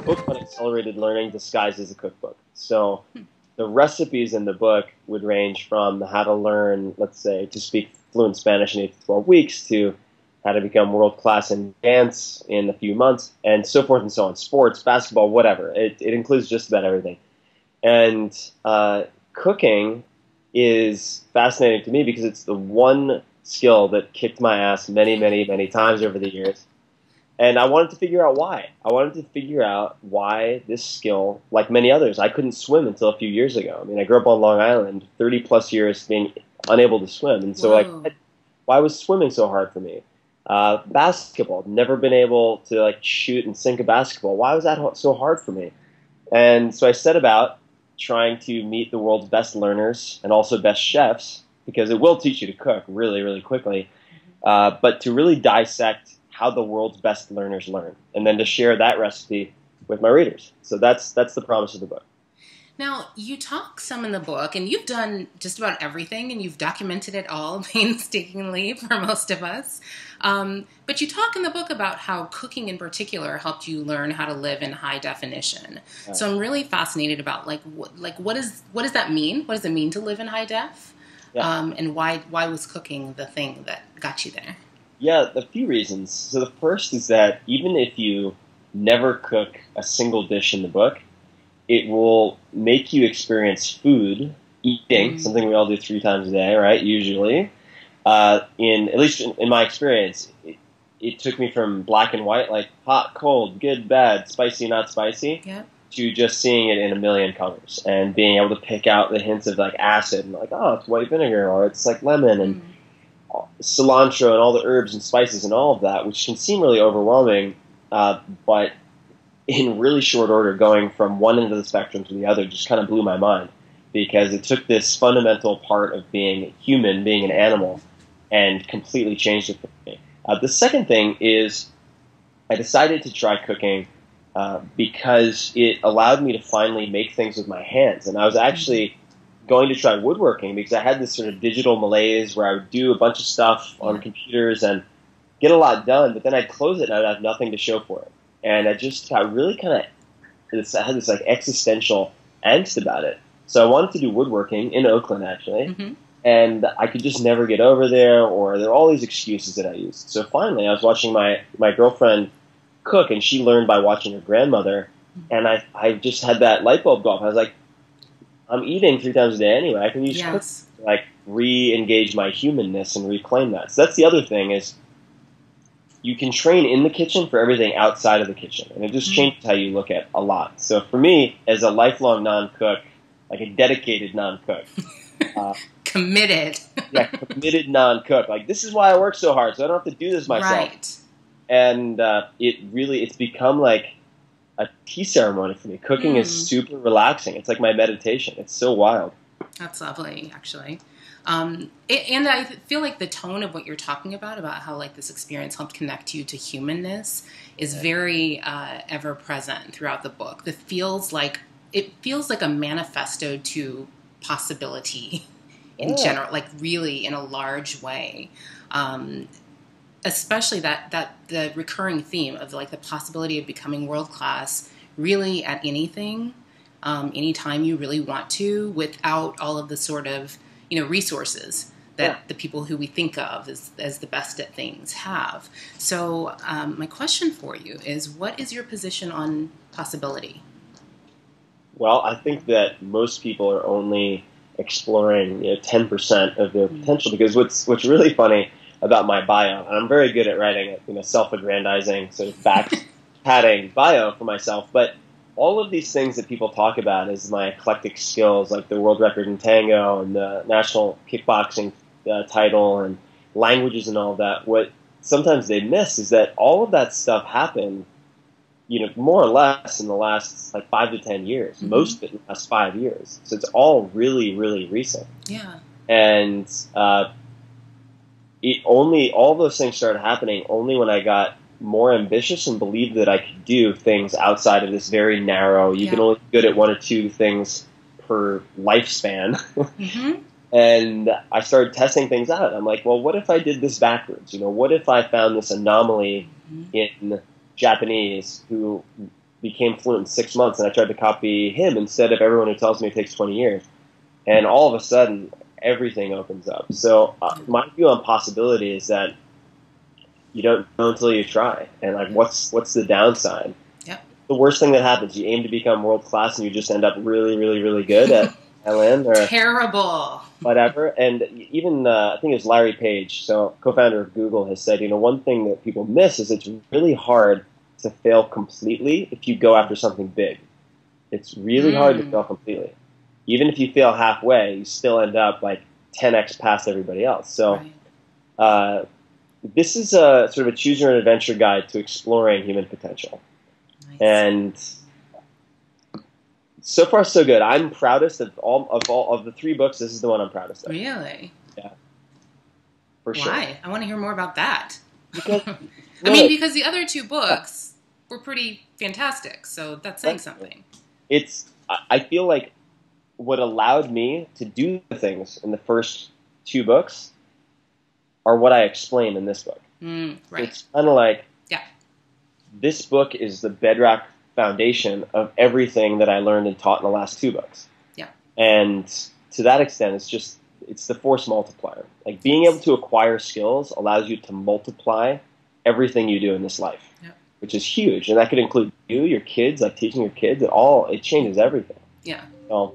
book on accelerated learning disguised as a cookbook. So the recipes in the book would range from how to learn, let's say, to speak fluent Spanish in 8 to 12 weeks to how to become world-class in dance in a few months, and so forth and so on. Sports, basketball, whatever. It includes just about everything. And cooking is fascinating to me because it's the one skill that kicked my ass many, many, many times over the years. And I wanted to figure out why. I wanted to figure out why this skill, like many others, I couldn't swim until a few years ago. I mean, I grew up on Long Island, 30-plus years being unable to swim. And so, why was swimming so hard for me? Basketball, never been able to shoot and sink a basketball. Why was that so hard for me? And so I set about trying to meet the world's best learners and also best chefs, because it will teach you to cook really, really quickly, but to really dissect how the world's best learners learn, and then to share that recipe with my readers. So that's the promise of the book. Now, you talk some in the book, and you've done just about everything, and you've documented it all painstakingly for most of us. But you talk in the book about how cooking in particular helped you learn how to live in high definition. So I'm really fascinated about what does that mean? What does it mean to live in high def? Yeah. And why was cooking the thing that got you there? Yeah, a few reasons. So the first is that even if you never cook a single dish in the book, it will make you experience food, eating, something we all do 3 times a day, right, usually. At least in my experience, it took me from black and white, like hot, cold, good, bad, spicy, not spicy, to just seeing it in a million colors and being able to pick out the hints of acid and oh, it's white vinegar, or it's lemon and cilantro and all the herbs and spices and all of that, which can seem really overwhelming, but in really short order, going from one end of the spectrum to the other just kind of blew my mind, because it took this fundamental part of being human, being an animal, and completely changed it for me. The second thing is I decided to try cooking because it allowed me to finally make things with my hands. And I was actually going to try woodworking because I had this sort of digital malaise where I would do a bunch of stuff on computers and get a lot done, but then I'd close it and I'd have nothing to show for it. And I really kind of had this existential angst about it. So I wanted to do woodworking in Oakland, actually, and I could just never get over there, or there were all these excuses that I used. So finally, I was watching my girlfriend cook, and she learned by watching her grandmother, and I just had that light bulb go off. I was like, I'm eating 3 times a day anyway. I can use cooking to re-engage my humanness and reclaim that. So that's the other thing is you can train in the kitchen for everything outside of the kitchen, and it just changes how you look at a lot. So for me, as a lifelong non-cook, like a dedicated non-cook, committed, non-cook, this is why I work so hard, so I don't have to do this myself. Right. And it's become like a tea ceremony for me. Cooking is super relaxing. It's like my meditation. It's so wild. That's lovely, actually. And I feel like the tone of what you're talking about how this experience helped connect you to humanness is very ever present throughout the book. It feels like a manifesto to possibility in general, really in a large way. Especially that the recurring theme of the possibility of becoming world class really at anything, anytime you really want to, without all of the sort of resources that the people who we think of as the best at things have. So my question for you is, what is your position on possibility? Well, I think that most people are only exploring 10% of their potential, because what's really funny about my bio, and I'm very good at writing a self-aggrandizing, sort of back-patting bio for myself, but all of these things that people talk about as my eclectic skills, like the world record in tango and the national kickboxing title and languages and all of that, what sometimes they miss is that all of that stuff happened, more or less in the last 5 to 10 years, most of it in the last 5 years. So it's all really, really recent. Yeah. And all those things started happening only when I got more ambitious and believed that I could do things outside of this very narrow, you can only be good at 1 or 2 things per lifespan. And I started testing things out. I'm like, well, what if I did this backwards? What if I found this anomaly in Japanese who became fluent in 6 months, and I tried to copy him instead of everyone who tells me it takes 20 years. And all of a sudden, everything opens up. So my view on possibility is that you don't know until you try. And like, what's the downside? Yep. The worst thing that happens, you aim to become world class, and you just end up really, really, really good at Thailand or terrible, whatever. And even I think it was Larry Page, so co-founder of Google, has said, one thing that people miss is it's really hard to fail completely if you go after something big. It's really hard to fail completely. Even if you fail halfway, you still end up like 10x past everybody else. So this is a sort of a choose your own adventure guide to exploring human potential. Nice. And so far so good. I'm proudest of all of the 3 books. This is the one I'm proudest of. Really? Yeah. For sure. Why? I want to hear more about that. Because because the other 2 books were pretty fantastic. So that's saying something. I feel like what allowed me to do the things in the first 2 books are what I explain in this book. Right. It's kind of like, this book is the bedrock foundation of everything that I learned and taught in the last 2 books. Yeah. And to that extent, it's the force multiplier. Like, being able to acquire skills allows you to multiply everything you do in this life, which is huge. And that could include you, your kids, like teaching your kids. It changes everything. Yeah. So